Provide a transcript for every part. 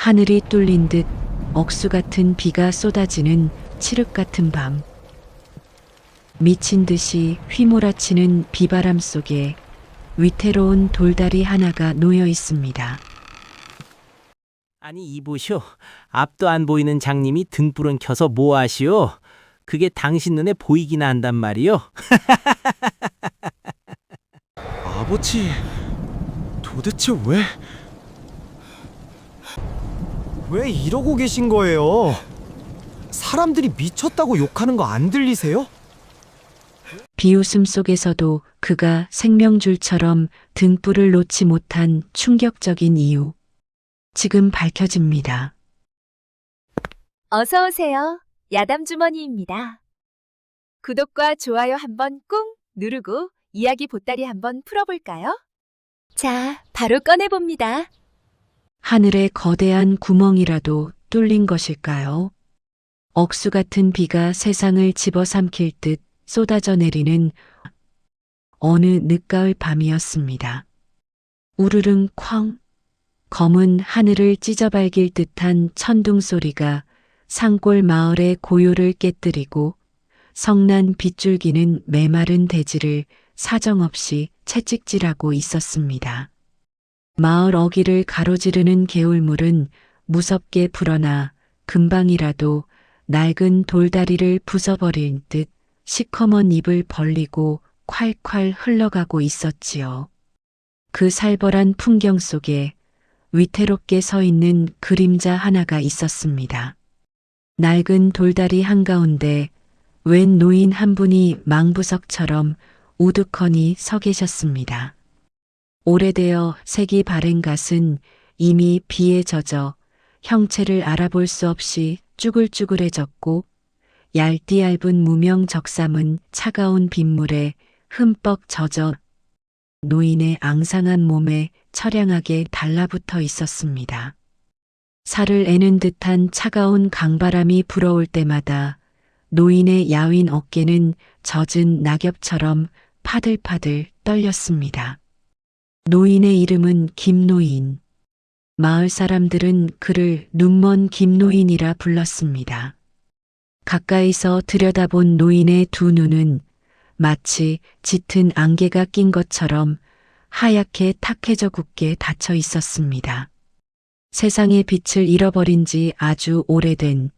하늘이 뚫린 듯 억수 같은 비가 쏟아지는 칠흑 같은 밤. 미친 듯이 휘몰아치는 비바람 속에 위태로운 돌다리 하나가 놓여 있습니다. 아니 이보시오. 앞도 안 보이는 장님이 등불은 켜서 뭐 하시오? 그게 당신 눈에 보이기나 한단 말이오. 아버지, 도대체 왜 이러고 계신 거예요? 사람들이 미쳤다고 욕하는 거 안 들리세요? 비웃음 속에서도 그가 생명줄처럼 등불을 놓지 못한 충격적인 이유. 지금 밝혀집니다. 어서 오세요. 야담 주머니입니다. 구독과 좋아요 한번 꾹 누르고 이야기 보따리 한번 풀어볼까요? 자, 바로 꺼내봅니다. 하늘에 거대한 구멍이라도 뚫린 것일까요? 억수 같은 비가 세상을 집어삼킬 듯 쏟아져 내리는 어느 늦가을 밤이었습니다. 우르릉 쾅, 검은 하늘을 찢어발길 듯한 천둥 소리가 산골 마을의 고요를 깨뜨리고 성난 빗줄기는 메마른 대지를 사정없이 채찍질하고 있었습니다. 마을 어귀를 가로지르는 개울물은 무섭게 불어나 금방이라도 낡은 돌다리를 부숴버릴 듯 시커먼 입을 벌리고 콸콸 흘러가고 있었지요. 그 살벌한 풍경 속에 위태롭게 서 있는 그림자 하나가 있었습니다. 낡은 돌다리 한가운데 웬 노인 한 분이 망부석처럼 우두커니 서 계셨습니다. 오래되어 색이 바랜 갓은 이미 비에 젖어 형체를 알아볼 수 없이 쭈글쭈글해졌고 얇디 얇은 무명 적삼은 차가운 빗물에 흠뻑 젖어 노인의 앙상한 몸에 처량하게 달라붙어 있었습니다. 살을 애는 듯한 차가운 강바람이 불어올 때마다 노인의 야윈 어깨는 젖은 낙엽처럼 파들파들 떨렸습니다. 노인의 이름은 김노인. 마을 사람들은 그를 눈먼 김노인이라 불렀습니다. 가까이서 들여다본 노인의 두 눈은 마치 짙은 안개가 낀 것처럼 하얗게 탁해져 굳게 닫혀 있었습니다. 세상의 빛을 잃어버린 지 아주 오래된,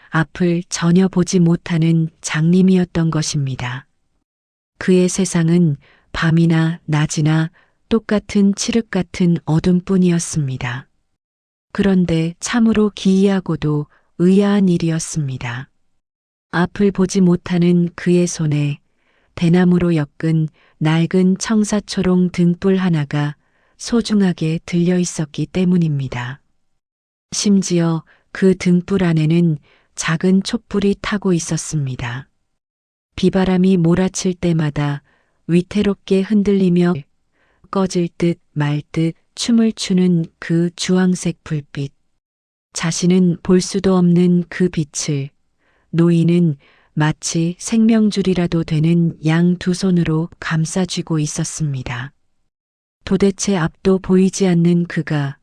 앞을 전혀 보지 못하는 장님이었던 것입니다. 그의 세상은 밤이나 낮이나 똑같은 칠흑 같은 어둠뿐이었습니다. 그런데 참으로 기이하고도 의아한 일이었습니다. 앞을 보지 못하는 그의 손에 대나무로 엮은 낡은 청사초롱 등불 하나가 소중하게 들려 있었기 때문입니다. 심지어 그 등불 안에는 작은 촛불이 타고 있었습니다. 비바람이 몰아칠 때마다 위태롭게 흔들리며 꺼질 듯 말 듯 춤을 추는 그 주황색 불빛. 자신은 볼 수도 없는 그 빛을 노인은 마치 생명줄이라도 되는 양 두 손으로 감싸쥐고 있었습니다. 도대체 앞도 보이지 않는 그가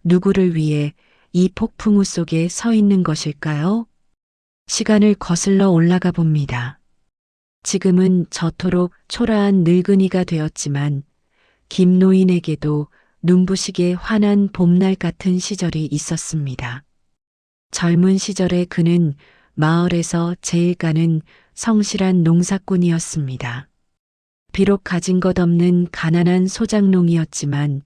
누구를 위해 이 폭풍우 속에 서 있는 것일까요? 시간을 거슬러 올라가 봅니다. 지금은 저토록 초라한 늙은이가 되었지만 김노인에게도 눈부시게 환한 봄날 같은 시절이 있었습니다. 젊은 시절에 그는 마을에서 제일 가는 성실한 농사꾼이었습니다. 비록 가진 것 없는 가난한 소작농이었지만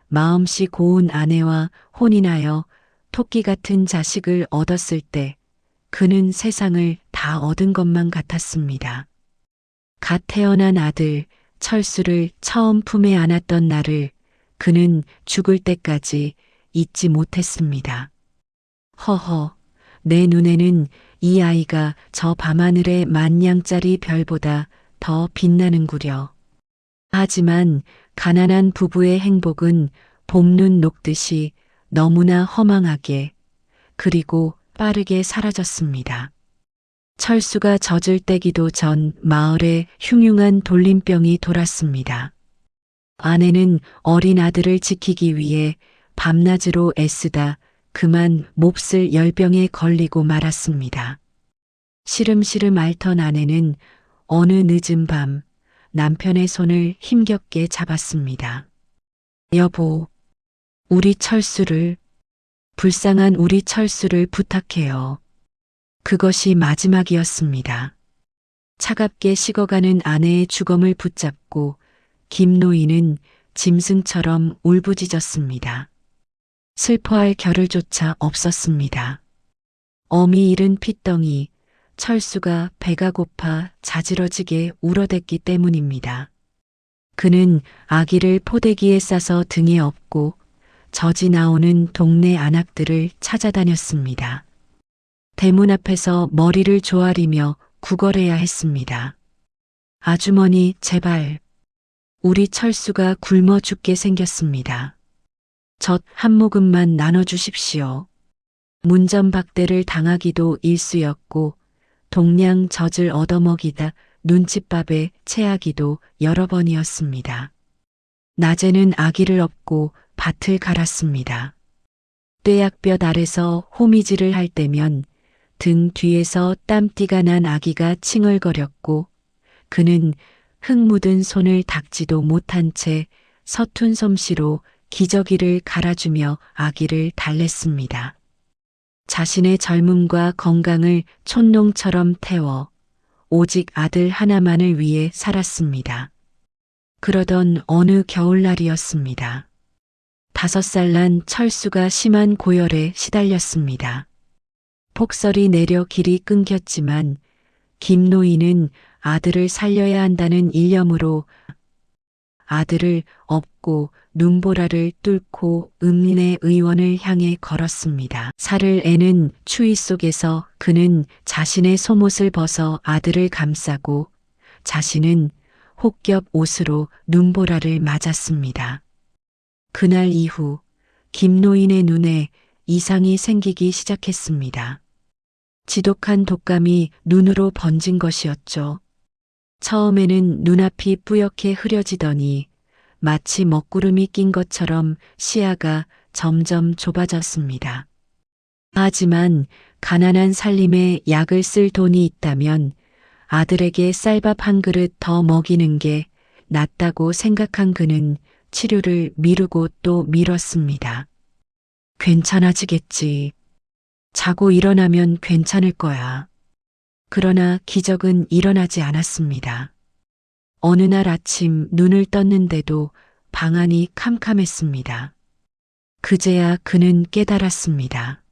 마음씨 고운 아내와 혼인하여 토끼 같은 자식을 얻었을 때 그는 세상을 다 얻은 것만 같았습니다. 갓 태어난 아들 철수를 처음 품에 안았던 날을 그는 죽을 때까지 잊지 못했습니다. 허허, 내 눈에는 이 아이가 저 밤하늘의 만냥짜리 별보다 더 빛나는구려. 하지만 가난한 부부의 행복은 봄눈 녹듯이 너무나 허망하게 그리고 빠르게 사라졌습니다. 철수가 젖을 떼기도 전 마을에 흉흉한 돌림병이 돌았습니다. 아내는 어린 아들을 지키기 위해 밤낮으로 애쓰다 그만 몹쓸 열병에 걸리고 말았습니다. 시름시름 앓던 아내는 어느 늦은 밤 남편의 손을 힘겹게 잡았습니다. 여보, 우리 철수를, 불쌍한 우리 철수를 부탁해요. 그것이 마지막이었습니다. 차갑게 식어가는 아내의 주검을 붙잡고 김노인은 짐승처럼 울부짖었습니다. 슬퍼할 겨를조차 없었습니다. 어미 잃은 핏덩이, 철수가 배가 고파 자지러지게 울어댔기 때문입니다. 그는 아기를 포대기에 싸서 등에 업고 젖이 나오는 동네 안악들을 찾아다녔습니다. 대문 앞에서 머리를 조아리며 구걸해야 했습니다. 아주머니, 제발. 우리 철수가 굶어 죽게 생겼습니다. 젖 한 모금만 나눠주십시오. 문전박대를 당하기도 일쑤였고 동량 젖을 얻어먹이다 눈칫밥에 체하기도 여러 번이었습니다. 낮에는 아기를 업고 밭을 갈았습니다. 떼약볕 아래서 호미질을 할 때면 등 뒤에서 땀띠가 난 아기가 칭얼거렸고 그는 흙 묻은 손을 닦지도 못한 채 서툰 솜씨로 기저귀를 갈아주며 아기를 달랬습니다. 자신의 젊음과 건강을 촌농처럼 태워 오직 아들 하나만을 위해 살았습니다. 그러던 어느 겨울날이었습니다. 5살 난 철수가 심한 고열에 시달렸습니다. 폭설이 내려 길이 끊겼지만 김노인은 아들을 살려야 한다는 일념으로 아들을 업고 눈보라를 뚫고 읍내 의원을 향해 걸었습니다. 살을 애는 추위 속에서 그는 자신의 속옷을 벗어 아들을 감싸고 자신은 혹겹 옷으로 눈보라를 맞았습니다. 그날 이후 김노인의 눈에 이상이 생기기 시작했습니다. 지독한 독감이 눈으로 번진 것이었죠. 처음에는 눈앞이 뿌옇게 흐려지더니 마치 먹구름이 낀 것처럼 시야가 점점 좁아졌습니다. 하지만 가난한 살림에 약을 쓸 돈이 있다면 아들에게 쌀밥 한 그릇 더 먹이는 게 낫다고 생각한 그는 치료를 미루고 또 미뤘습니다. 괜찮아지겠지. 자고 일어나면 괜찮을 거야. 그러나 기적은 일어나지 않았습니다. 어느 날 아침 눈을 떴는데도 방안이 캄캄했습니다. 그제야 그는 깨달았습니다.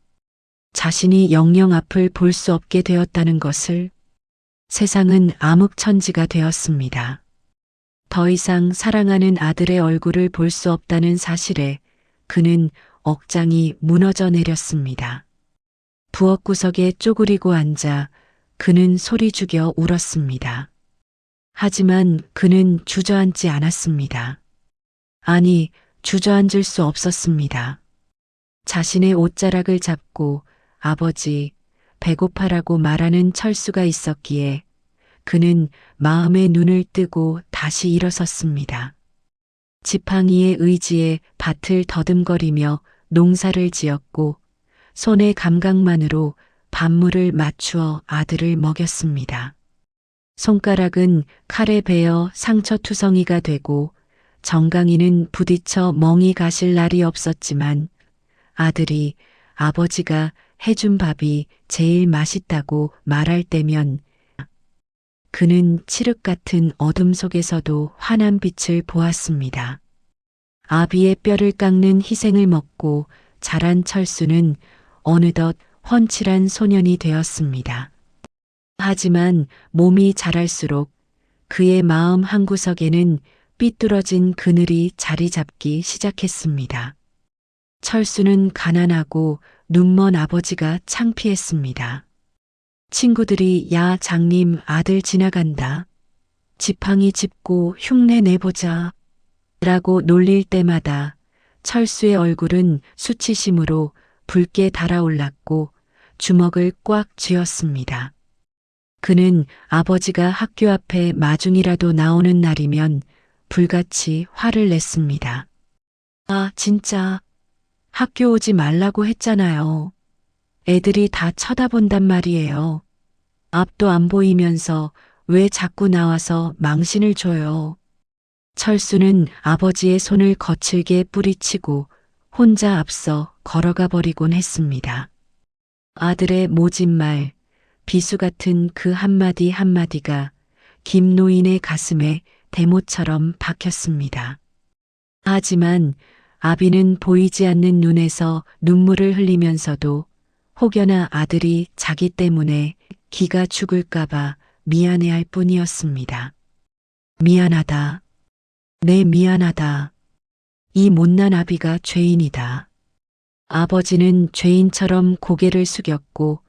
자신이 영영 앞을 볼 수 없게 되었다는 것을. 세상은 암흑천지가 되었습니다. 더 이상 사랑하는 아들의 얼굴을 볼 수 없다는 사실에 그는 억장이 무너져 내렸습니다. 부엌구석에 쪼그리고 앉아 그는 소리 죽여 울었습니다. 하지만 그는 주저앉지 않았습니다. 아니, 주저앉을 수 없었습니다. 자신의 옷자락을 잡고 아버지, 배고파라고 말하는 철수가 있었기에 그는 마음의 눈을 뜨고 다시 일어섰습니다. 지팡이의 의지에 밭을 더듬거리며 농사를 지었고 손의 감각만으로 밥물을 맞추어 아들을 먹였습니다. 손가락은 칼에 베어 상처투성이가 되고 정강이는 부딪혀 멍이 가실 날이 없었지만 아들이 아버지가 해준 밥이 제일 맛있다고 말할 때면 그는 칠흑 같은 어둠 속에서도 환한 빛을 보았습니다. 아비의 뼈를 깎는 희생을 먹고 자란 철수는 어느덧 훤칠한 소년이 되었습니다. 하지만 몸이 자랄수록 그의 마음 한구석에는 삐뚤어진 그늘이 자리 잡기 시작했습니다. 철수는 가난하고 눈먼 아버지가 창피했습니다. 친구들이 야 장님 아들 지나간다. 지팡이 짚고 흉내 내보자. 라고 놀릴 때마다 철수의 얼굴은 수치심으로 붉게 달아올랐고 주먹을 꽉 쥐었습니다. 그는 아버지가 학교 앞에 마중이라도 나오는 날이면 불같이 화를 냈습니다. 아, 진짜. 학교 오지 말라고 했잖아요. 애들이 다 쳐다본단 말이에요. 앞도 안 보이면서 왜 자꾸 나와서 망신을 줘요. 철수는 아버지의 손을 거칠게 뿌리치고 혼자 앞서 걸어가 버리곤 했습니다. 아들의 모진 말, 비수 같은 그 한마디 한마디가 김노인의 가슴에 대못처럼 박혔습니다. 하지만 아비는 보이지 않는 눈에서 눈물을 흘리면서도 혹여나 아들이 자기 때문에 기가 죽을까봐 미안해할 뿐이었습니다. 미안하다. 내 미안하다. 이 못난 아비가 죄인이다. 아버지는 죄인처럼 고개를 숙였고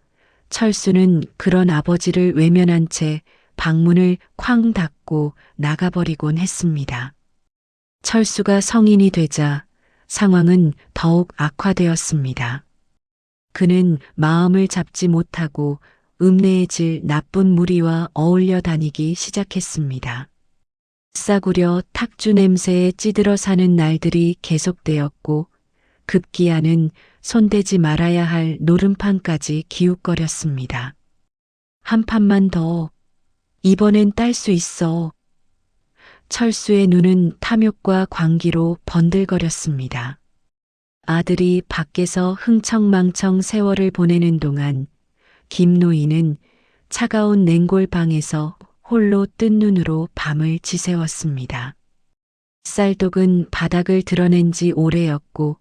철수는 그런 아버지를 외면한 채 방문을 쾅 닫고 나가버리곤 했습니다. 철수가 성인이 되자 상황은 더욱 악화되었습니다. 그는 마음을 잡지 못하고 읍내에질 나쁜 무리와 어울려 다니기 시작했습니다. 싸구려 탁주 냄새에 찌들어 사는 날들이 계속되었고 급기야는 손대지 말아야 할 노름판까지 기웃거렸습니다. 한 판만 더. 이번엔 딸 수 있어. 철수의 눈은 탐욕과 광기로 번들거렸습니다. 아들이 밖에서 흥청망청 세월을 보내는 동안 김노인은 차가운 냉골방에서 홀로 뜬 눈으로 밤을 지새웠습니다. 쌀독은 바닥을 드러낸 지 오래였고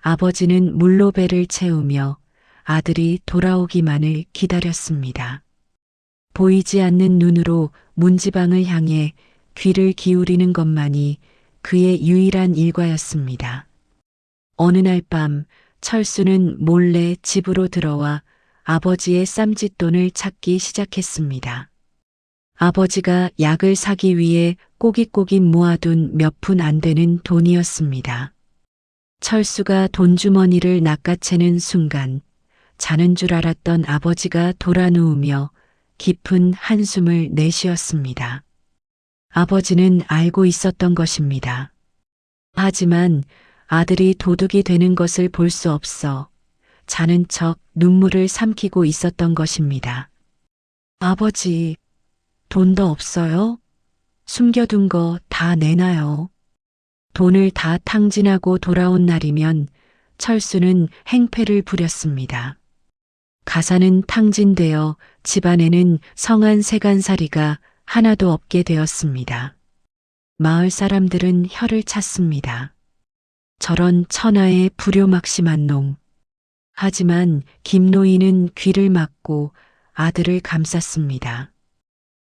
아버지는 물로 배를 채우며 아들이 돌아오기만을 기다렸습니다. 보이지 않는 눈으로 문지방을 향해 귀를 기울이는 것만이 그의 유일한 일과였습니다. 어느 날 밤 철수는 몰래 집으로 들어와 아버지의 쌈짓돈을 찾기 시작했습니다. 아버지가 약을 사기 위해 꼬깃꼬깃 모아둔 몇 푼 안 되는 돈이었습니다. 철수가 돈주머니를 낚아채는 순간 자는 줄 알았던 아버지가 돌아누우며 깊은 한숨을 내쉬었습니다. 아버지는 알고 있었던 것입니다. 하지만 아들이 도둑이 되는 것을 볼 수 없어 자는 척 눈물을 삼키고 있었던 것입니다. 아버지, 돈 더 없어요? 숨겨둔 거 다 내놔요. 돈을 다 탕진하고 돌아온 날이면 철수는 행패를 부렸습니다. 가사는 탕진되어 집안에는 성한 세간살이가 하나도 없게 되었습니다. 마을 사람들은 혀를 찼습니다. 저런 천하의 불효막심한 놈. 하지만 김노인은 귀를 막고 아들을 감쌌습니다.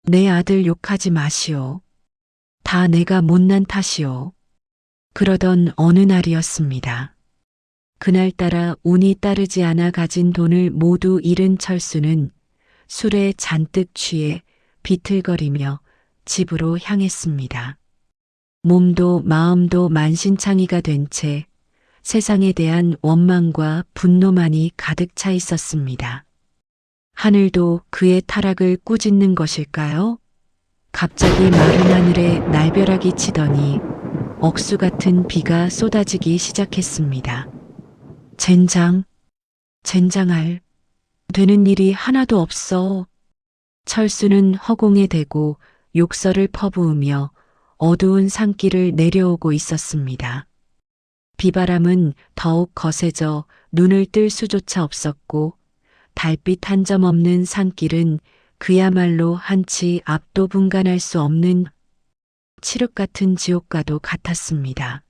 내 아들 욕하지 마시오. 다 내가 못난 탓이오. 그러던 어느 날이었습니다. 그날따라 운이 따르지 않아 가진 돈을 모두 잃은 철수는 술에 잔뜩 취해 비틀거리며 집으로 향했습니다. 몸도 마음도 만신창이가 된 채 세상에 대한 원망과 분노만이 가득 차 있었습니다. 하늘도 그의 타락을 꾸짖는 것일까요? 갑자기 마른 하늘에 날벼락이 치더니 억수 같은 비가 쏟아지기 시작했습니다. 젠장할. 되는 일이 하나도 없어. 철수는 허공에 대고 욕설을 퍼부으며 어두운 산길을 내려오고 있었습니다. 비바람은 더욱 거세져 눈을 뜰 수조차 없었고 달빛 한 점 없는 산길은 그야말로 한치 앞도 분간할 수 없는 칠흑 같은 지옥과도 같았습니다.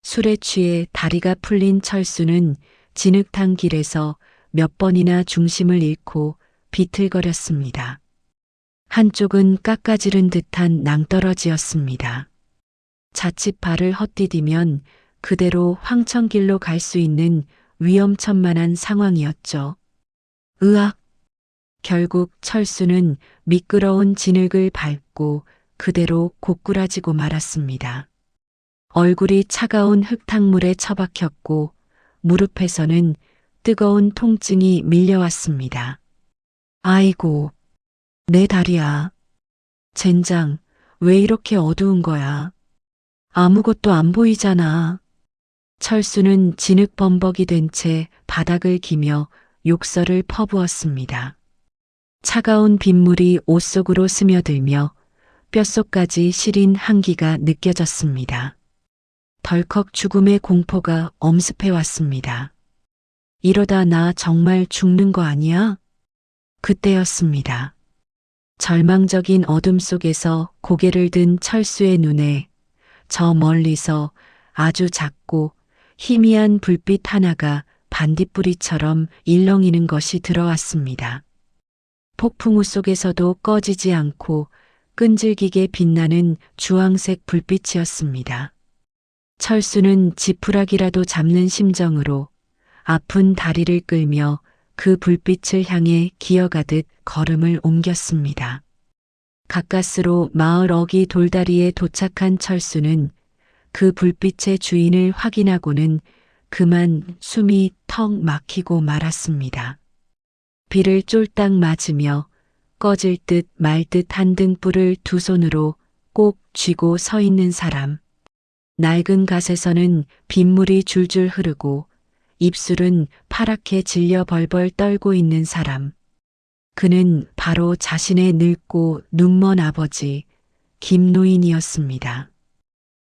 술에 취해 다리가 풀린 철수는 진흙탕 길에서 몇 번이나 중심을 잃고 비틀거렸습니다. 한쪽은 깎아지른 듯한 낭떠러지였습니다. 자칫 발을 헛디디면 그대로 황천길로 갈 수 있는 위험천만한 상황이었죠. 으악! 결국 철수는 미끄러운 진흙을 밟고 그대로 고꾸라지고 말았습니다. 얼굴이 차가운 흙탕물에 처박혔고 무릎에서는 뜨거운 통증이 밀려왔습니다. 아이고, 내 다리야. 젠장, 왜 이렇게 어두운 거야? 아무것도 안 보이잖아. 철수는 진흙범벅이 된 채 바닥을 기며 욕설을 퍼부었습니다. 차가운 빗물이 옷 속으로 스며들며 뼛속까지 시린 한기가 느껴졌습니다. 덜컥 죽음의 공포가 엄습해 왔습니다. 이러다 나 정말 죽는 거 아니야? 그때였습니다. 절망적인 어둠 속에서 고개를 든 철수의 눈에 저 멀리서 아주 작고 희미한 불빛 하나가 반딧불이처럼 일렁이는 것이 들어왔습니다. 폭풍우 속에서도 꺼지지 않고 끈질기게 빛나는 주황색 불빛이었습니다. 철수는 지푸라기라도 잡는 심정으로 아픈 다리를 끌며 그 불빛을 향해 기어가듯 걸음을 옮겼습니다. 가까스로 마을 어귀 돌다리에 도착한 철수는 그 불빛의 주인을 확인하고는 그만 숨이 턱 막히고 말았습니다. 비를 쫄딱 맞으며 꺼질 듯 말 듯한 등불을 두 손으로 꼭 쥐고 서 있는 사람. 낡은 갓에서는 빗물이 줄줄 흐르고 입술은 파랗게 질려 벌벌 떨고 있는 사람. 그는 바로 자신의 늙고 눈먼 아버지 김노인이었습니다.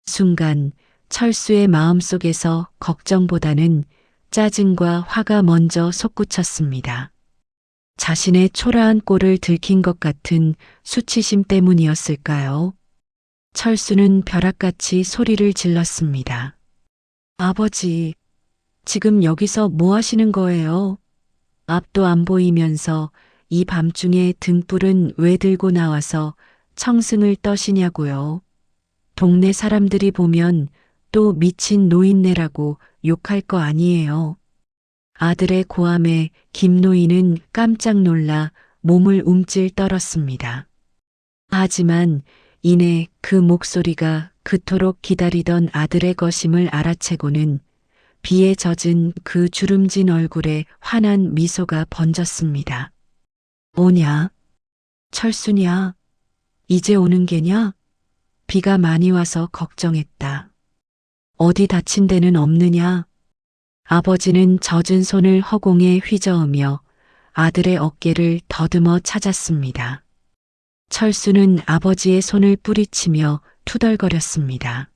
순간 철수의 마음속에서 걱정보다는 짜증과 화가 먼저 솟구쳤습니다. 자신의 초라한 꼴을 들킨 것 같은 수치심 때문이었을까요? 철수는 벼락같이 소리를 질렀습니다. 아버지, 지금 여기서 뭐 하시는 거예요? 앞도 안 보이면서 이 밤중에 등불은 왜 들고 나와서 청승을 떠시냐고요. 동네 사람들이 보면 또 미친 노인네라고 욕할 거 아니에요. 아들의 고함에 김노인은 깜짝 놀라 몸을 움찔 떨었습니다. 하지만 이내 그 목소리가 그토록 기다리던 아들의 것임을 알아채고는 비에 젖은 그 주름진 얼굴에 환한 미소가 번졌습니다. 뭐냐? 철수냐? 이제 오는 게냐? 비가 많이 와서 걱정했다. 어디 다친 데는 없느냐? 아버지는 젖은 손을 허공에 휘저으며 아들의 어깨를 더듬어 찾았습니다. 철수는 아버지의 손을 뿌리치며 투덜거렸습니다.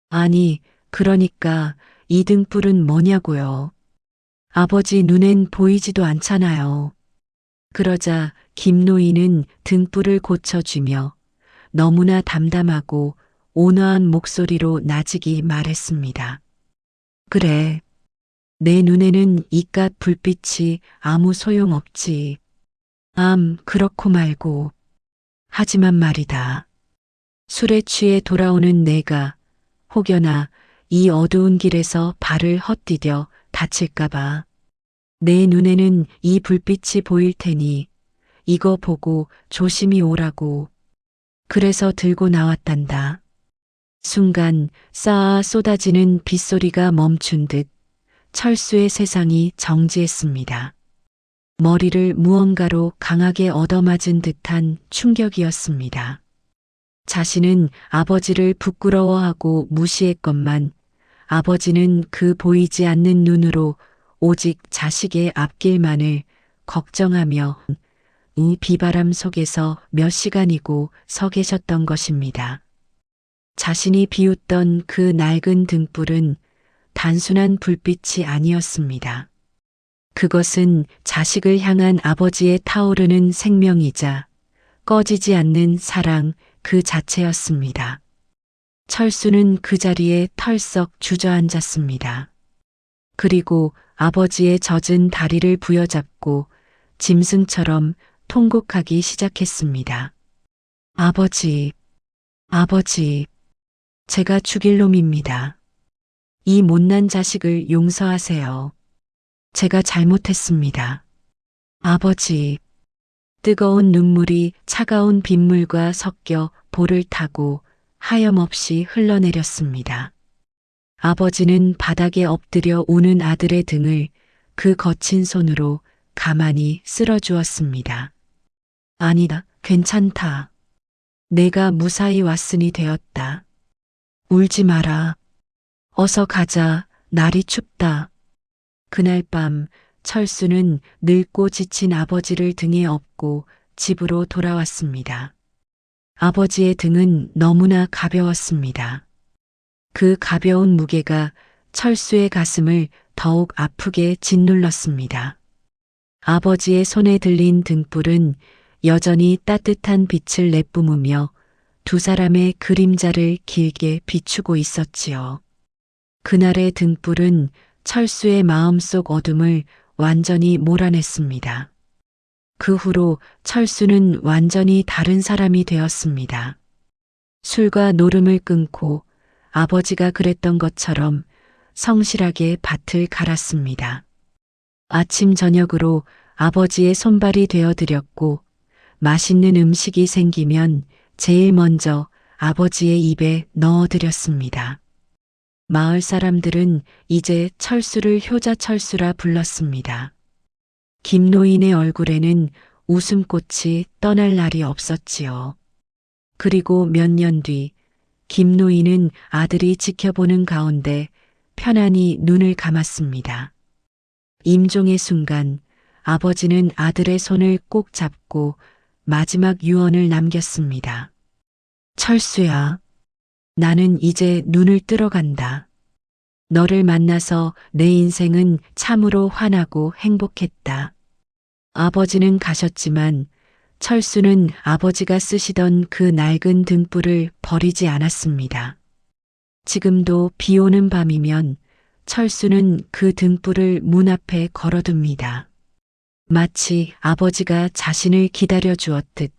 아니, 그러니까 이 등불은 뭐냐고요. 아버지 눈엔 보이지도 않잖아요. 그러자 김노인은 등불을 고쳐주며 너무나 담담하고 온화한 목소리로 나직이 말했습니다. 그래, 내 눈에는 이깟 불빛이 아무 소용없지. 그렇고 말고. 하지만 말이다. 술에 취해 돌아오는 내가 혹여나 이 어두운 길에서 발을 헛디뎌 다칠까봐. 내 눈에는 이 불빛이 보일 테니 이거 보고 조심히 오라고. 그래서 들고 나왔단다. 순간 쌓아 쏟아지는 빗소리가 멈춘 듯 철수의 세상이 정지했습니다. 머리를 무언가로 강하게 얻어맞은 듯한 충격이었습니다. 자신은 아버지를 부끄러워하고 무시했건만 아버지는 그 보이지 않는 눈으로 오직 자식의 앞길만을 걱정하며 이 비바람 속에서 몇 시간이고 서 계셨던 것입니다. 자신이 비웃던 그 낡은 등불은 단순한 불빛이 아니었습니다. 그것은 자식을 향한 아버지의 타오르는 생명이자 꺼지지 않는 사랑 그 자체였습니다. 철수는 그 자리에 털썩 주저앉았습니다. 그리고 아버지의 젖은 다리를 부여잡고 짐승처럼 통곡하기 시작했습니다. 아버지, 아버지, 제가 죽일 놈입니다. 이 못난 자식을 용서하세요. 제가 잘못했습니다. 아버지, 뜨거운 눈물이 차가운 빗물과 섞여 볼을 타고 하염없이 흘러내렸습니다. 아버지는 바닥에 엎드려 우는 아들의 등을 그 거친 손으로 가만히 쓸어주었습니다. 아니다, 괜찮다. 내가 무사히 왔으니 되었다. 울지 마라. 어서 가자. 날이 춥다. 그날 밤 철수는 늙고 지친 아버지를 등에 업고 집으로 돌아왔습니다. 아버지의 등은 너무나 가벼웠습니다. 그 가벼운 무게가 철수의 가슴을 더욱 아프게 짓눌렀습니다. 아버지의 손에 들린 등불은 여전히 따뜻한 빛을 내뿜으며 두 사람의 그림자를 길게 비추고 있었지요. 그날의 등불은 철수의 마음속 어둠을 완전히 몰아냈습니다. 그 후로 철수는 완전히 다른 사람이 되었습니다. 술과 노름을 끊고 아버지가 그랬던 것처럼 성실하게 밭을 갈았습니다. 아침 저녁으로 아버지의 손발이 되어드렸고 맛있는 음식이 생기면 제일 먼저 아버지의 입에 넣어드렸습니다. 마을 사람들은 이제 철수를 효자철수라 불렀습니다. 김노인의 얼굴에는 웃음꽃이 떠날 날이 없었지요. 그리고 몇 년 뒤 김노인은 아들이 지켜보는 가운데 편안히 눈을 감았습니다. 임종의 순간 아버지는 아들의 손을 꼭 잡고 마지막 유언을 남겼습니다. 철수야, 나는 이제 눈을 뜨러 간다. 너를 만나서 내 인생은 참으로 환하고 행복했다. 아버지는 가셨지만 철수는 아버지가 쓰시던 그 낡은 등불을 버리지 않았습니다. 지금도 비 오는 밤이면 철수는 그 등불을 문 앞에 걸어둡니다. 마치 아버지가 자신을 기다려 주었듯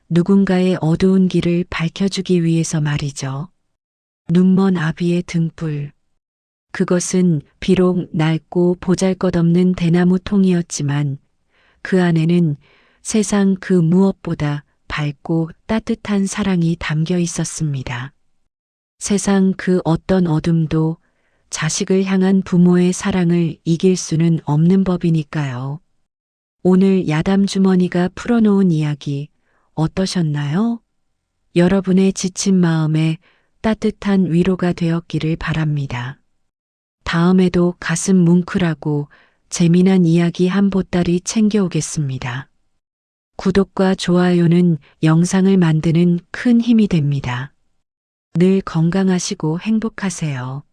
누군가의 어두운 길을 밝혀주기 위해서 말이죠. 눈먼 아비의 등불. 그것은 비록 낡고 보잘것없는 대나무 통이었지만 그 안에는 세상 그 무엇보다 밝고 따뜻한 사랑이 담겨 있었습니다. 세상 그 어떤 어둠도 자식을 향한 부모의 사랑을 이길 수는 없는 법이니까요. 오늘 야담 주머니가 풀어놓은 이야기 어떠셨나요? 여러분의 지친 마음에 따뜻한 위로가 되었기를 바랍니다. 다음에도 가슴 뭉클하고 재미난 이야기 한 보따리 챙겨오겠습니다. 구독과 좋아요는 영상을 만드는 큰 힘이 됩니다. 늘 건강하시고 행복하세요.